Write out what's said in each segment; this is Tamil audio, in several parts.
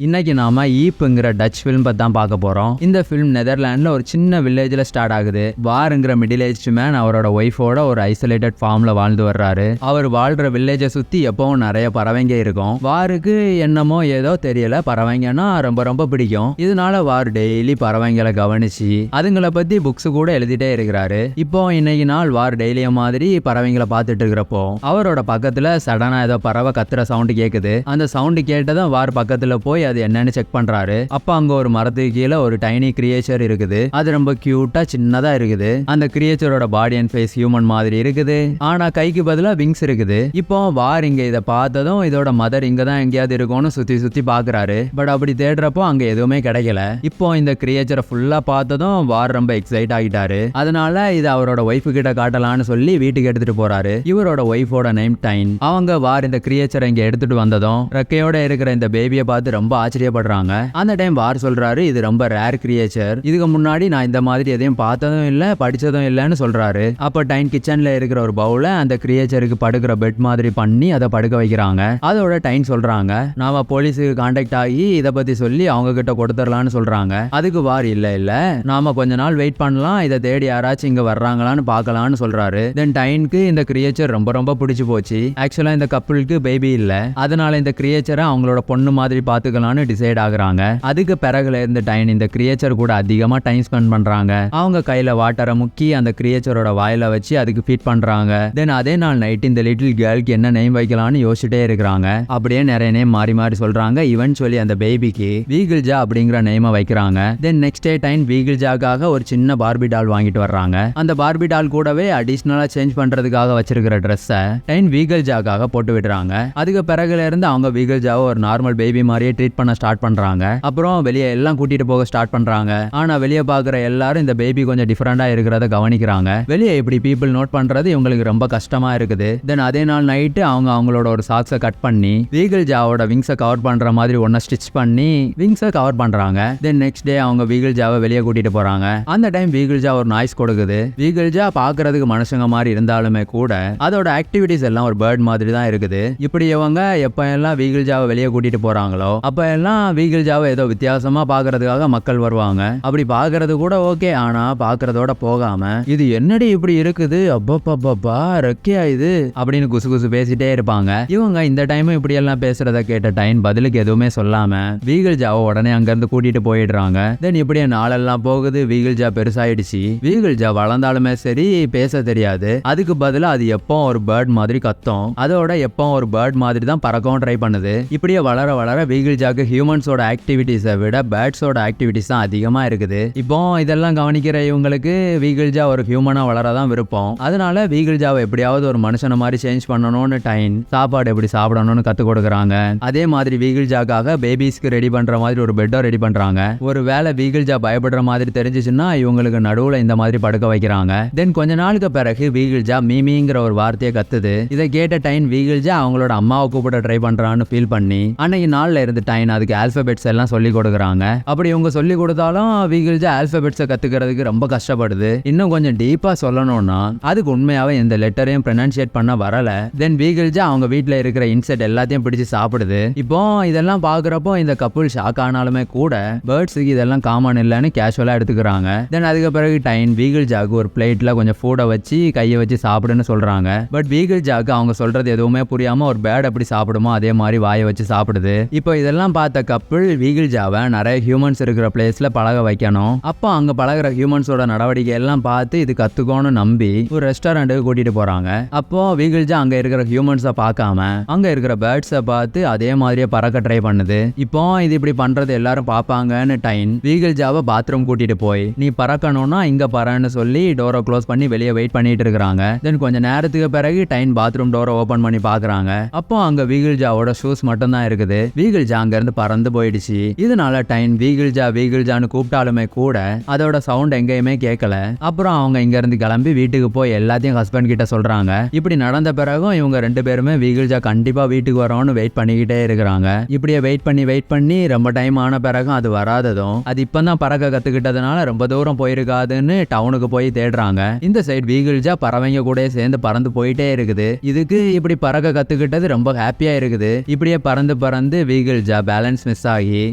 இன்னைக்கு நாம ஈப்ங்கிற டச் ஃபிலிம் பத்தி தான் பார்க்க போறோம். இந்த ஃபிலிம் நெதர்லாண்ட்ல ஒரு சின்ன வில்லேஜ்ல ஸ்டார்ட் ஆகுது. வாருங்கிற மிடில் ஏஜ் மேன் அவரோட ஒய்ஃபோட ஒரு ஐசோலேட்டட் ஃபார்ம்ல வாழ்ந்து வர்றாரு. அவர் வாழ்ற வில்லேஜை சுத்தி எப்பவும் நிறைய பறவைங்க இருக்கும். வாருக்கு என்னமோ ஏதோ தெரியல, பறவைங்கன்னா ரொம்ப ரொம்ப பிடிக்கும். இதனால வார் டெய்லி பறவைங்களை கவனிச்சு அதுங்களை பத்தி புக்ஸ் கூட எழுதிட்டே இருக்கிறாரு. இப்போ இன்னைக்கு நாள் வார் டெய்லிய மாதிரி பறவைங்களை பார்த்துட்டு இருக்கிறப்போ அவரோட பக்கத்துல சடனா ஏதோ பறவை கத்துற சவுண்ட் கேக்குது. அந்த சவுண்ட் கேட்டதும் வார் பக்கத்துல போய் அது என்னன்னு செக் பண்றாரு. அப்ப அங்க ஒரு மரத்துக்கு கீழே ஒரு டைனி கிரியேச்சர் இருக்குது. அது ரொம்ப கியூட்டா சின்னதா இருக்குது. அந்த கிரியேச்சரோட பாடி அண்ட் ஃபேஸ் ஹியூமன் மாதிரி இருக்குது, ஆனா கைக்கு பதிலா விங்ஸ் இருக்குது. இப்போ வார் இங்க இதை பார்த்ததும் இதோட மதர் இங்க தான் எங்கேயாவது இருக்கும்னு சுத்தி சுத்தி பாக்குறாரு. பட் அப்படி தேடுறப்போ அங்க எதுவுமே கிடைக்கல. இப்போ இந்த கிரியேச்சரை ஃபுல்லா பார்த்ததும் வார் ரொம்ப எக்ஸைட் ஆகிட்டாரு. அதனால இது அவரோட ஒய்ஃபு கிட்ட காட்டலான்னு சொல்லி வீட்டுக்கு எடுத்துட்டு போறாரு. இவரோட ஒய்ஃபோட நேம் டைன். அவங்க வார் இந்த கிரியேச்சரை இங்க எடுத்துட்டு வந்ததும் ரெக்கையோட இருக்கிற இந்த பேபியை பார்த்து ரொம்ப ஆச்சரியப்படுறாங்க. அந்த டைம் வார் சொல்றாரு, இது ரொம்ப ரேர் கிரியேச்சர், இதுக்கு முன்னாடி நான் இந்த மாதிரி எதையும் பார்த்ததும் இல்ல படிச்சதும் இல்லன்னு சொல்றாரு. அப்ப டைன் கிச்சன்ல இருக்கிற ஒரு பவுல அந்த கிரியேச்சருக்கு படுக்கிற பெட் மாதிரி பண்ணி அதை படுக்க வைக்கிறாங்க. அதோட டைன் சொல்றாங்க, நாம போலீஸுக்கு கான்டாக்ட் ஆகி இதை பத்தி சொல்லி அவங்க கிட்ட கொடுத்துடலான்னு சொல்றாங்க. அதுக்கு வார் இல்ல நாம கொஞ்ச நாள் வெயிட் பண்ணலாம், இதை தேடி யாராச்சும் இங்க வர்றாங்களான்னு பார்க்கலாம்னு சொல்றாரு. தென் டைனுக்கு இந்த கிரியேச்சர் ரொம்ப ரொம்ப பிடிச்சு போச்சு. ஆக்சுவலா இந்த கப்பிளுக்கு பேபி இல்ல, அதனால இந்த கிரியேச்சரை அவங்களோட பொண்ணு மாதிரி பாத்துக்கலாம்னு டிசைட் ஆகுறாங்க. அதுக்கு பிறகுல இருந்து டைன் இந்த கிரியேச்சர் கூட அதிகமா டைம் ஸ்பெண்ட் பண்றாங்க. அவங்க கையில வாட்டரை முக்கி அந்த கிரியேச்சரோட வாயில வச்சு அதுக்கு ஃபீட் பண்றாங்க. தென் அதே நாள் நைட் இந்த லிட்டில் கேர்ளுக்கு என்ன நேம் வைக்கலாம்னு யோசிச்சுட்டே இருக்கிறாங்க. அப்படியே நிறைய நேம் மாறி மாறி சொல்றாங்க. இவென்ச்சுவலி அந்த பேபிக்கு வீகிள்ஜா அப்படிங்கிற நேமை வைக்கிறாங்க. தென் நெக்ஸ்ட் டே டைன் வீகிள்ஜாக்காக ஒரு சின்ன பார்பி டால் வாங்கிட்டு வர்றாங்க. அந்த பார்பி டால் கூடவே அடிஷனலா சேஞ்ச் பண்றதுக்காக வச்சிருக்கிற ட்ரெஸ்ஸை டைன் வீகிள்ஜாக்காக போட்டு விடுறாங்க. அதுக்கு பிறகுல இருந்து அவங்க வீகிள்ஜாவை ஒரு நார்மல் பேபி மாதிரியே ட்ரீட் பண்ண ஸ்டார்ட் பண்றாங்க. அப்புறம் வெளியே எல்லாம் கூட்டிட்டு போக ஸ்டார்ட் பண்றாங்க. ஆனா வெளியே பாக்குற எல்லாரும் இந்த பேபி கொஞ்சம் டிஃபரெண்டா இருக்கிறத கவனிக்கிறாங்க. வெளியே இப்படி பீப்புள் நோட் பண்றது இவங்களுக்கு ரொம்ப கஷ்டமா இருக்குது. தென் அதே நாள் நைட்டு அவங்க அவங்களோட ஒரு சாக்ஸை கட் பண்ணி வீகிள்ஜாவோட விங்ஸை கவர் பண்ற மாதிரி ஒன்ன ஸ்டிச் பண்ணி விங்ஸை கவர் பண்றாங்க. தென் நெக்ஸ்ட் டே அவங்க வீகிள்ஜாவை வெளியே கூட்டிட்டு போறாங்க. அந்த டைம் வீகிள்ஜா ஒரு நாய்ஸ் கொடுக்குது. வீகிள்ஜா பாக்குறதுக்கு மனுஷங்க மாதிரி இருந்தாலுமே கூட அதோட ஆக்டிவிட்டிஸ் எல்லாம் ஒரு பேர்ட் மாதிரி தான் இருக்குது. இப்படி இவங்க எப்ப எல்லாம் வீகிள்ஜாவை வெளியே கூட்டிட்டு போறாங்களோ அப்ப எல்லாம் வீகிள்ஜாவை ஏதோ வித்தியாசமா பாக்குறதுக்காக மக்கள் வருவாங்க. அப்படி பாக்குறது கூட ஓகே, ஆனா பாக்குறதோட போகாம இது என்னடி இப்படி இருக்குது, அப்பப்பா ரெக்கையா இது அப்படின்னு குசு குசு பேசிட்டே இருப்பாங்க. இவங்க இந்த டைம் இப்படி எல்லாம் பேசுறத கேட்ட டைன் பதிலுக்கு எதுவுமே சொல்லாம வீகிள்ஜாவை உடனே அங்க இருந்து கூட்டிட்டு போயிடுறாங்க. தென் இப்படியே நாளெல்லாம் போகுது. வீகிள்ஜா பெருசாயிடுச்சு. வீகிள்ஜா வளர்ந்தாலுமே சரி பேச தெரியாது. அதுக்கு பதிலா அது எப்போ ஒரு பேர்ட் மாதிரி கத்தும். அதோட எப்போ ஒரு பேர்ட் மாதிரி தான் பறக்கவும் ட்ரை பண்ணுது. இப்படியே வளர வளர வீகிள்ஜாக்கு ஹியூமன்ஸோட ஆக்டிவிட்டிஸை விட பேர்ட்ஸோட ஆக்டிவிட்டிஸ் தான் அதிகமா இருக்குது. இப்போ இதெல்லாம் கவனிக்கிற இவங்களுக்கு வீகிள்ஜா ஒரு ஹியூமனா வளரதான் விருப்பம். அதனால வீகிள்ஜாவை எப்படியாவது ஒரு மனுஷன மாதிரி சேஞ்ச் பண்ணணும்னு டைன் சாப்பாடு எப்படி சாப்பிடணும்னு கத்து கொடுக்குறாங்க. அதே மாதிரி வீகிள்ஜாக்காக பேபிஸ்க்கு ரெடி பண்ற மாதிரி ஒரு பெட்டோ ரெடி பண்றாங்க. ஒரு வேளை வீகிள்ஜா பயப்படுற மாதிரி தெரிஞ்சிச்சுன்னா இவங்களுக்கு நடுவுல இந்த மாதிரி படுக்க வைக்கிறாங்க. தென் கொஞ்ச நாளுக்கு பிறகு வீகிள்ஜா மீமிங்கிற ஒரு வார்த்தையை கத்துது. இதை கேட்ட டைன் வீகிள்ஜா அவங்களோட அம்மாவை கூப்பிட ட்ரை பண்றான்னு ஃபீல் பண்ணி அன்னைக்கு நாள்ல இருந்து டைன் அதுக்கு ஆல்பபெட்ஸ் எல்லாம் சொல்லி கொடுக்குறாங்க. அப்படி இவங்க சொல்லி கொடுத்தாலும் வீகிள்ஜா ஆல்பபெட்ஸை கத்துக்கிறதுக்கு ரொம்ப கஷ்டப்படுது. இன்னும் கொஞ்சம் டீப்பா சொல்லணும்னா அதுக்கு உண்மையாவே எந்த லெட்டரையும் ப்ரொனன்சியேட் பண்ண வரல. தென் வீகிள்ஜா அவங்க வீட்டுல இருக்கிற இன்செக்ட் எல்லாத்தையும் பிடிச்சு சாப்பிடுது. இப்போ இதெல்லாம் பாக்குறப்போ இந்த கப்புள் ஷாக் ஆனாலுமே கூட பேர்ட்ஸுக்கு இதெல்லாம் காமன் இல்லைன்னு கேஷுவலா எடுத்துக்கிறாங்க. தென் அதுக்கு பிறகு டைன் வீகிள்ஜாக்கு ஒரு பிளேட்ல கொஞ்சம் ஃபுட்டை வச்சு கையை வச்சு சாப்பிடுன்னு சொல்றாங்க. பட் வீகிள்ஜாக்கு அவங்க சொல்றது எதுவுமே புரியாம ஒரு பேர்ட் எப்படி சாப்பிடுமோ அதே மாதிரி வாயை வச்சு சாப்பிடுது. இப்போ இதெல்லாம் பார்த்த கப்புள் வீகிள்ஜாவை நிறைய ஹியூமன்ஸ் இருக்கிற பிளேஸ்ல பழக வைக்கணும். அப்போ அங்க பழகிற ஹியூமன்ஸோட நடவடிக்கை எல்லாம் பார்த்து இது கத்துக்கோன்னு நம்பி ஒரு ரெஸ்டாரண்ட்டுக்கு கூட்டிட்டு போறாங்க. அப்போ வீகிள்ஜா அங்க இருக்கிற ஹியூமன்ஸை பார்க்காம அங்க இருக்கிற பேர்ட்ஸை பார்த்து அதே மாதிரியே பறக்க ட்ரை பண்ணுது. இப்போ இது இப்படி பண்றது எல்லாரும் பார்ப்பாங்கன்னு டைன் வீகிள்ஜாவை பாத்ரூம் கூட்டிட்டு போய் நீ பறக்கணும்னா இங்க பறன்னு சொல்லி டோரை க்ளோஸ் பண்ணி வெளியே வெயிட் பண்ணிட்டு இருக்காங்க. தென் கொஞ்ச நேரத்துக்கு பிறகு டைன் பாத்ரூம் டோரை ஓபன் பண்ணி பாக்குறாங்க. அப்போ அங்க வீகிள்ஜாவோட ஷூஸ் மட்டும் தான் இருக்குது. வீகிள்ஜா அங்க இருந்து பறந்து போயிடுச்சு. இதனால டைன் வீகிள்ஜான்னு கூப்பிட்டாலுமே கூட அதோட சவுண்ட் எங்கேயுமே கேட்கல. அப்புறம் அவங்க இங்க இருந்து கிளம்பி வீட்டுக்கு போய் எல்லாத்தையும் ஹஸ்பண்ட் கிட்ட சொல்றாங்க. இப்படி நடந்த பிறகும் இவங்க ரெண்டு பேருமே வீகிள்ஜா கண்டிப்பா வீட்டுக்கு வரோம்னு வெயிட் பண்ணிக்கிட்டே இருக்கிறாங்க. இப்படியே வெயிட் பண்ணி ரொம்ப டைம் ஆன பிறகும் அது வராததும் அது இப்பதான் பறக்க கத்துக்கிட்டதுனால ரொம்ப தூரம் போயிருக்காதுன்னு டவுனுக்கு போய் தேடுறாங்க. இந்த சைடு வீகிள்ஜா பறவைங்க கூட சேர்ந்து பறந்து போயிட்டே இருக்குது. இதுக்கு இப்படி பறக்க கத்துக்கிட்டது ரொம்ப ஹாப்பியா இருக்குது. இப்படியே பறந்து வீகிள்ஜா பேலன்ஸ் மிஸ் ஆகி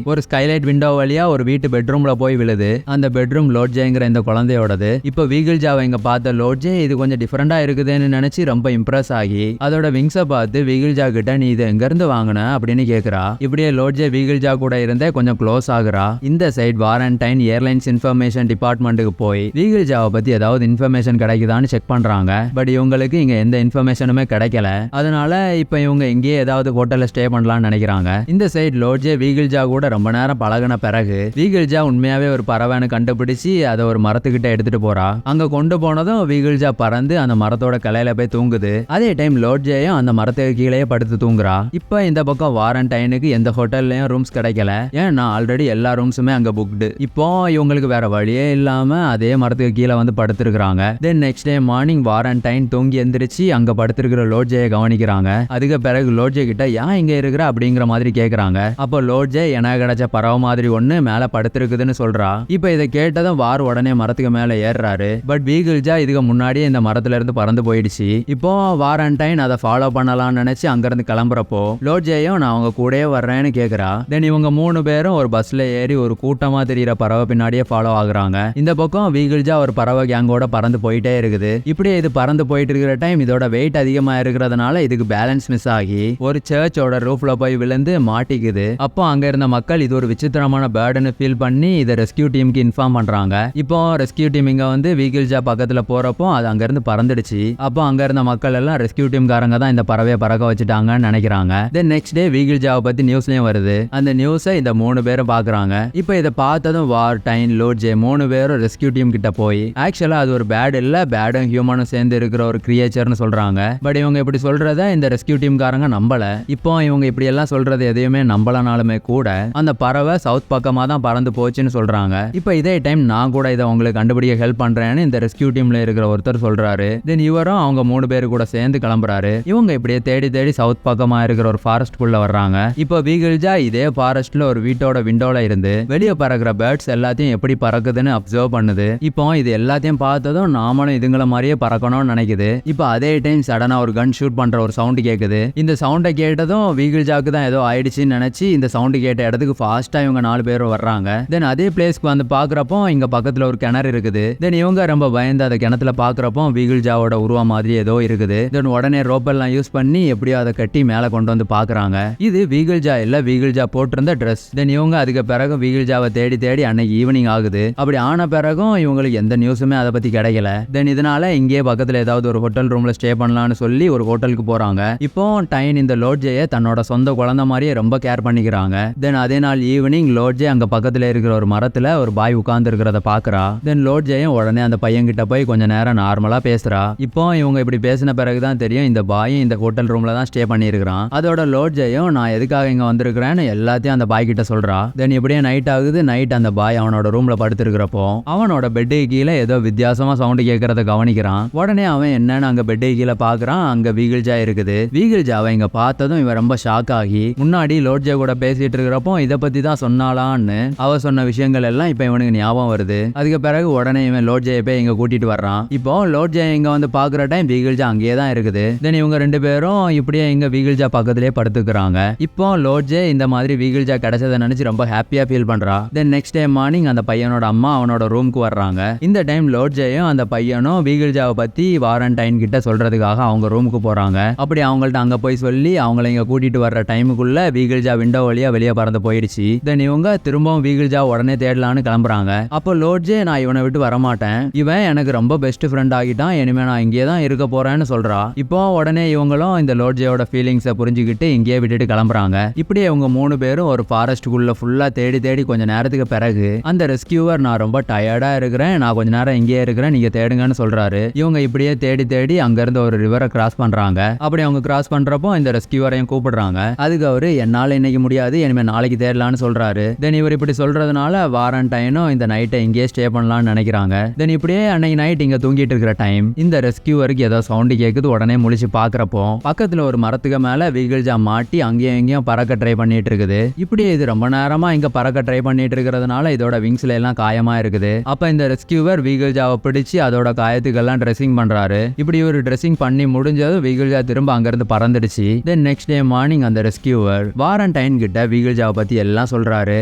ஒரு ஸ்கைலைட் விண்டோ வழியா ஒரு வீட்டு பெட்ரூம்ல போய் விழுது. அந்த பெட்ரூம் லோட்ஜேங்கிற இந்த குழந்தையோடது. இப்போ வீகிள்ஜாவை இங்க பார்த்த லோட்ஜே இது கொஞ்சம் டிஃபரெண்டா இருக்குதுன்னு நினைச்சு ரொம்ப இம்ப்ரெஸ் ஆகி அதோட விங்ஸை பார்த்து வீகிள்ஜா கிட்ட நீ இதை எங்க இருந்து வாங்கின அப்படின்னு கேக்குறா. இப்படியே லோட்ஜே வீகிள்ஜா கூட இருந்தே கொஞ்சம் க்ளோஸ் ஆகுறா. இந்த சைட் வாரண்டைன் ஏர்லைன்ஸ் இன்ஃபர்மேஷன் டிபார்ட்மெண்ட்டுக்கு போய் வீகிள்ஜாவை பத்தி ஏதாவது இன்ஃபர்மேஷன் கிடைக்குதான்னு செக் பண்றாங்க. பட் இவங்களுக்கு இங்க எந்த இன்ஃபர்மேஷனுமே கிடைக்கல. அதனால இப்ப இவங்க எங்கேயே ஏதாவது ஹோட்டல்ல ஸ்டே பண்ணலாம்னு நினைக்கிறாங்க. இந்த சைட் லோட்ஜே வீகிள்ஜா கூட ரொம்ப நேரம் பழகின பிறகு வீகிள்ஜா உண்மையாவே ஒரு பறவைன்னு கண்டுபிடிச்சு அதை ஒரு மரத்துக்கிட்ட எடுத்துட்டு போறா. அங்க கொண்டு போனதும் வீகிள்ஜா பறந்து அந்த மரத்தோட கிளையில போய் தூங்குது. அதே டைம் லோட்ஜேயும் அந்த மரத்துக்கு கீழே படுத்து தூங்குறா. இப்ப இந்த பக்கம் வாரண்டைனுக்கு எந்த ஹோட்டல்லயும் ரூம்ஸ் கிடைக்கல. ஏன்னா ஆல்ரெடி எல்லா ரூம்ஸுமே அங்க புக்டு. இப்போ இவங்களுக்கு வேற வழியே இல்லாம அதே மரத்துக்கு கீழே வந்து படுத்திருக்காங்க. தென் நெக்ஸ்ட் டே மார்னிங் வாரண்டைன் தூங்கி எந்திரிச்சு அங்க படுத்திருக்கிற லோட்ஜேயை கவனிக்கிறாங்க. அதுக்கு பிறகு லோட்ஜே கிட்ட ஏன் இங்க இருக்கிற அப்படிங்கிற மாதிரி கேக்குறாங்க. அப்போ லோட்ஜே எனக்கு கிடைச்ச பறவை மாதிரி ஒண்ணு மேல படுத்திருக்குதுன்னு சொல்றா. இப்ப இதை கேட்டதும் வார் உடனே மரத்துக்கு மேல ஏறுறாரு. பட் வீகிள்ஜா இதுக்கு முன்னாடியே இந்த மரத்துல இருந்து பறந்து போயிடுச்சு. இப்போ வாரண்டைன் அதை ஃபாலோ பண்ணலாம்னு நினைச்சு அங்க இருந்து கிளம்புறப்போ லோட்ஜேயும் நான் அவங்க கூடயே வர்றேன்னு கேக்குறா. தென் இவங்க 3 பேரும் ஒரு பஸ்ல ஏறி ஒரு கூட்டமா தெரியற பறவை பின்னாடியே ஃபாலோ ஆகுறாங்க. இந்த பக்கம் வீகிள்ஜா ஒரு பறவை கேங்கோட பறந்து போயிட்டே இருக்குது. இப்படியே இது பறந்து போயிட்டு இருக்கிற டைம் இதோட வெயிட் அதிகமா இருக்கிறதுனால இதுக்கு பேலன்ஸ் மிஸ் ஆகி ஒரு சர்ச்சோட ரூஃப்ல போய் விழுந்து மாட்டிக்குது. அப்போ அங்க இருந்த மக்கள் இது ஒரு விசித்திரமான பேர்டுன்னு ஃபீல் பண்ணி இதை ரெஸ்கியூ டீமுக்கு இன்ஃபார்ம் பண்றாங்க. இப்போ ரெஸ்கியூ டீம் இங்க வந்து வீகிள்ஜா பக்கத்துல போறப்போ அது அங்க இருந்து பறந்துடுச்சு. அப்போ அங்க இருந்த மக்கள் எல்லாம் ரெஸ்கியூ டீம்காரங்க தான் இந்த பறவையை பறக்க வச்சுட்டாங்கன்னு நினைக்கிறாங்க. தென் நெக்ஸ்ட் டே வீகிள்ஜாவை பத்தி நியூஸ்லயும் வருது. அந்த நியூஸை இந்த 3 பேரும் பாக்குறாங்க. இப்போ இதை பார்த்ததும் வாரண்டைன் லோட்ஜே 3 பேரும் ரெஸ்கியூ டீம் கிட்ட போய் ஆக்சுவலா அது ஒரு பேட் இல்ல பேடும் ஹியூமனும் சேர்ந்து இருக்கிற ஒரு கிரியேச்சர்னு சொல்றாங்க. பட் இவங்க இப்படி சொல்றத இந்த ரெஸ்கியூ டீம்காரங்க நம்பல. இப்போ இவங்க இப்படி எல்லாம் சொல்றது எதையுமே நம்பலனாலுமே கூட அந்த பறவை சவுத் பக்கமா தான் பறந்து போச்சுன்னு சொல்றாங்க. இப்போ இதே டைம் நான் கூட இதை உங்களுக்கு கண்டுபிடிக்க ஹெல்ப் பண்றேன்னு இந்த ரெஸ்கியூ டீம்ல இருக்கிற ஒருத்தர் சொல்றாரு. தென் இவரும் அவங்க 3 பேரு கூட சேர்ந்து கிளம்புறாரு. இவங்க இப்படியே தேடி தேடி சவுத் பக்கமா இருக்கிற ஒரு ஃபாரஸ்ட் குள்ள வர்றாங்க. இப்போ வீகிள்ஜா இதே ஃபாரஸ்ட்ல ஒரு வீட்டோட விண்டோல இருந்து வெளியே பறக்கிற பேர்ட்ஸ் எல்லாத்தையும் எப்படி பறக்குதுன்னு அப்சர்வ் பண்ணுது. இப்போ இது எல்லாத்தையும் பார்த்ததும் நாமளும் இதுங்கள மாதிரியே பறக்கணும்னு நினைக்குது. இப்போ அதே டைம் சடனா ஒரு கன் ஷூட் பண்ற ஒரு சவுண்ட் கேக்குது. இந்த சவுண்டை கேட்டதும் வீகிள்ஜாக்கு தான் ஏதோ ஆயிடுச்சுன்னு நினைச்சு இந்த சவுண்ட் கேட்ட இடத்துக்கு ஃபாஸ்டா இவங்க 4 பேரும் வர்றாங்க. தென் அதே பிளேஸ்க்கு வந்து பாக்குறப்போ இங்க பக்கத்துல ஒரு கிணறு இருக்குது. தென் இவங்க ரொம்ப பயந்து அந்த கிணத்துல பாக்குறப்போ வீகிள்ஜாவோட உருவம் மாதிரி ஏதோ இருக்குது. தென் உடனே ரோப்பெல்லாம் யூஸ் பண்ணி எப்படியோ அதை கட்டி மேல கொண்டு வந்து பாக்குறாங்க. இது வீகிள்ஜா இல்ல வீகிள்ஜா போட்டிருந்த ட்ரெஸ். தென் இவங்க அதுக்கு பிறகு வீகிள்ஜாவை தேடி தேடி அன்னைக்கு ஈவினிங் ஆகுது. அப்படி ஆன பிறகும் இவங்களுக்கு எந்த நியூஸுமே அதை பத்தி கிடைக்கல. தென் இதனால இங்கே பக்கத்துல ஏதாவது ஒரு ஹோட்டல் ரூம்ல ஸ்டே பண்ணலாம்னு சொல்லி ஒரு ஹோட்டலுக்கு போறாங்க. இப்போ டைன் இந்த லோட்ஜேயை தன்னோட சொந்த குழந்தை மாதிரியே ரொம்ப கேர் பண்ணிக்கிறாங்க. தென் அதே நாள் ஈவினிங் லோட்ஜே அங்க பக்கத்துல இருக்கிற ஒரு மரத்துல ஒரு பாய் உட்கார்ந்து இருக்கிறத பாக்குறா. தென் லோட்ஜேயும் உடனே அந்த பையன் கிட்ட போய் கொஞ்ச நேரம் நார்மலா பேசுறா. இப்போ இவங்க இப்படி பேசின பிறகுதான் தெரியும் இந்த பாயும் இந்த ஹோட்டல் ரூம்ல தான் ஸ்டே பண்ணியிருக்கிறான். அதோட லோட்ஜேயும் நான் எதுக்காக இங்க வந்திருக்கிறேன்னு எல்லாத்தையும் அந்த பாய் கிட்ட சொல்றா. தென் இப்படியே நைட் ஆகுது. நைட் அந்த பாய் அவனோட ரூம்ல படுத்திருக்கிறப்போ அவனோட பெட்டு கீழே ஏதோ வித்தியாசமா சவுண்ட் கேட்கறத கவனிக்கிறான். உடனே அவன் என்னன்னு அங்க பெட்டு கீழே பாக்குறான். அங்க வீகிள்ஜா இருக்குது. வீகிள்ஜாவை இங்க பார்த்ததும் இவன் ரொம்ப ஷாக் ஆகி முன்னாடி லோட்ஜே கூட பேசிட்டு இருக்கிறப்போ இதை பத்தி தான் சொன்னாலான்னு அவ சொன்ன விஷயங்கள் எல்லாம் இப்ப இவனுக்கு ஞாபகம் வருது. அதுக்கு பிறகு உடனே இவன் லோட்ஜே போய் இங்க கூட்டிட்டு வர்றான். இப்போ லோட்ஜே இங்க வந்து பாக்குற டைம் வீகிள்ஜா அங்கேயே தான் இருக்குது. தென் இவங்க 2 பேரும் இப்படியே இங்க வீகிள்ஜா பக்கத்திலே படுத்துக்கிறாங்க. இப்போ லோட்ஜே இந்த மாதிரி வீகிள்ஜா கிடைச்சதை நினைச்சு ரொம்ப ஹாப்பியா ஃபீல் பண்றா. தென் நெக்ஸ்ட் டே மார்னிங் அந்த பையனோட அம்மா அவனோட ரூமுக்கு வர்றாங்க. இந்த டைம் லோட்ஜேயும் அந்த பையனும் வீகிள்ஜாவை பத்தி வாரண்டைன் கிட்ட சொல்றதுக்காக அவங்க ரூமுக்கு போறாங்க. அப்படி அவங்கள்ட்ட அங்க போய் சொல்லி அவங்கள இங்க கூட்டிட்டு வர்ற டைமுக்குள்ள வீகிள்ஜா விண்டோ வழியா வெளியே பறந்து போயிடுச்சு. தென் இவங்க திரும்பவும் வீகிள்ஜா உடனே தேடலான்னு கிளம்புறாங்க. அப்போ லோட்ஜே நான் இவனை விட்டு வரமாட்டேன், இவன் எனக்கு ரொம்ப பெஸ்ட் ஃப்ரெண்ட் ஆகிட்டான், இனிமே நான் இங்கே தான் இருக்க போறேன்னு சொல்றா. இப்போ உடனே இவங்களும் இந்த லோட்ஜேயோட ஃபீலிங்ஸை புரிஞ்சுக்கிட்டு இங்கேயே விட்டுட்டு கிளம்புறாங்க. இப்படியே இவங்க 3 பேரும் ஒரு ஃபாரஸ்ட்டுக்குள்ள ஃபுல்லா தேடி தேடி கொஞ்ச நேரத்துக்கு பிறகு அந்த ரெஸ்கியூவர் நான் ரொம்ப டயர்டா இருக்கிறேன், நான் கொஞ்ச நேரம் இங்கேயே இருக்கிறேன், நீங்க தேடுங்கன்னு சொல்றாரு. இவங்க இப்படியே தேடி தேடி அங்க இருந்து ஒரு ரிவரை கிராஸ் பண்றாங்க. அப்படி அவங்க கிராஸ் பண்றப்போ இந்த ரெஸ்கியூவரையும் கூப்பிடுறாங்க. அதுக்கு அவரு என்னால இன்னைக்கு முடியாது, இனிமே நாளைக்கு தேடலான்னு சொல்றாரு. தென் இவர் இப்படி சொல்றதுனால வாரண்டைனும் இந்த நைட்டை இங்கேயே ஸ்டே பண்ணலாம்னு நினைக்கிறாங்க. தென் இப்படியே அன்னைக்கு நைட் இங்க தூங்கிட்டு இருக்கிற டைம் இந்த ரெஸ்கியூவருக்கு ஏதோ சவுண்ட் கேக்குது. உடனே முழிச்சு பாக்குறப்போ பக்கத்துல ஒரு மரத்துக்கு மேல வீகிள்ஜா மாட்டி அங்கேயும் இங்கேயும் பறக்க ட்ரை பண்ணிட்டு இருக்குது. இப்படியே இது ரொம்ப நேரமா இங்க பறக்க ட்ரை பண்ணிட்டு இருக்கிறதுனால இதோட விங்ஸ்ல எல்லாம் காயமா இருக்குது. அப்ப இந்த ரெஸ்கியூவர் வீகிள்ஜாவை பிடிச்சு அதோட காயத்துக்கெல்லாம் ட்ரெஸ்ஸிங் பண்றாரு. இப்படி ஒரு ட்ரெஸ்ஸிங் பண்ணி முடிஞ்சதும் வீகிள்ஜா திரும்ப அங்கிருந்து பறந்துடுச்சு. தென் நெக்ஸ்ட் டே மார்னிங் அந்த ரெஸ்கியூவர் வாரண்டைன் டைன் கிட்ட வீகிள்ஜாவை பத்தி எல்லாம் சொல்றாரு.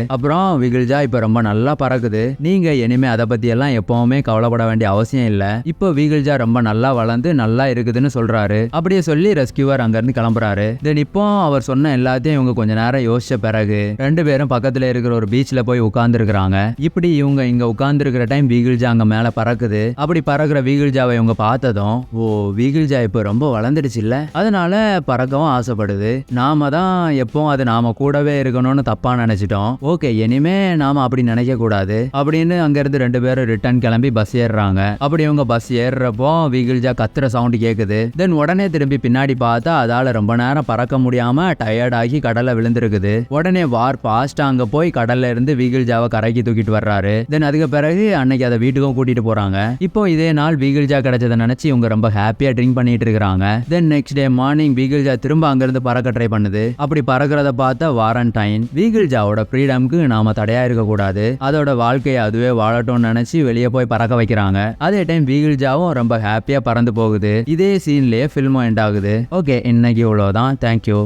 அப்புறம் வீகிள்ஜா இப்ப ரொம்ப நல்லா பறக்குது, நீங்க இனிமே அதை பத்தி எல்லாம் எப்பவுமே கவலைப்பட வேண்டிய அவசியம் இல்ல, இப்போ வீகிள்ஜா ரொம்ப நல்லா வளர்ந்து நல்லா இருக்குதுன்னு சொல்றாரு. அப்படியே சொல்லி ரெஸ்கியூவர் அங்க இருந்து கிளம்புறாரு. தென் இப்போ அவர் சொன்ன எல்லாத்தையும் இவங்க கொஞ்ச நேரம் யோசிச்ச பிறகு ரெண்டு பேரும் பக்கத்துல இருக்கிற ஒரு பீச்ல போய் உட்கார்ந்து இருக்கிறாங்க. இப்படி இவங்க இங்க உட்கார்ந்து இருக்கிற டைம் வீகிள்ஜா அங்க மேல பறக்குது. அப்படி பறக்குற வீகிள்ஜாவை இவங்க பார்த்ததும், ஓ வீகிள்ஜா இப்ப ரொம்ப வளர்ந்துடுச்சு இல்ல, அதனால பறக்கவும் ஆசைப்படுது. நாம தான் எப்பவும் அது நாம கூடவே இருக்கணும்னு தப்பா நினைச்சிட்டோம். ஓகே, இனிமே நாம அப்படி நினைக்க கூடாது அப்படின்னு அங்க இருந்து ரெண்டு பேரும் ரிட்டர்ன் கிளம்பி பஸ் ஏறுறாங்க. அப்படி இவங்க பஸ் ஏறுறப்போ வீகிள்ஜா கத்துற சவுண்ட் கேக்குது. தென் உடனே திரும்பி பின்னாடி பார்த்தா அதால ரொம்ப நேரம் பறக்க முடியாம டயர்ட் ஆகி கடல்ல விழுந்திருக்குது. உடனே வார் பாஸ்ட் அங்க போய் கடல்ல இருந்து வீகிள்ஜாவை கரைக்கு தூக்கிட்டு வர்றாரு. தென் அதுக்கு பிறகு அன்னைக்கு அதை வீட்டுக்கும் கூட்டிட்டு போறாங்க. இப்போ இதே நாள் வீகிள்ஜா கிடைச்சதை நினைச்சு இவங்க ரொம்ப ஹாப்பியா ட்ரிங்க் பண்ணிட்டு இருக்காங்க. தென் நெக்ஸ்ட் டே மார்னிங் வீகிள்ஜா திரும்ப அங்கிருந்து பறக்க ட்ரை பண்ணுது. அப்படி பறக்கிறத பார்த்த வாரண்டைன் வீகிள்ஜாவோட ஃப்ரீடம்க்கு நாம தடையா இருக்க கூடாது, அதோட வாழ்க்கையை அதுவே வாழட்டும்னு நினைச்சு வெளியே போய் பறக்க வைக்கிறாங்க. அதே டைம் வீகிள்ஜாவும் ரொம்ப ஹாப்பியா பறந்து போகுது. இதே சீன்லயே ஃபில்மும் எண்ட் ஆகுது. ஓகே, இன்னைக்கு இவ்வளவுதான். தேங்க்யூ.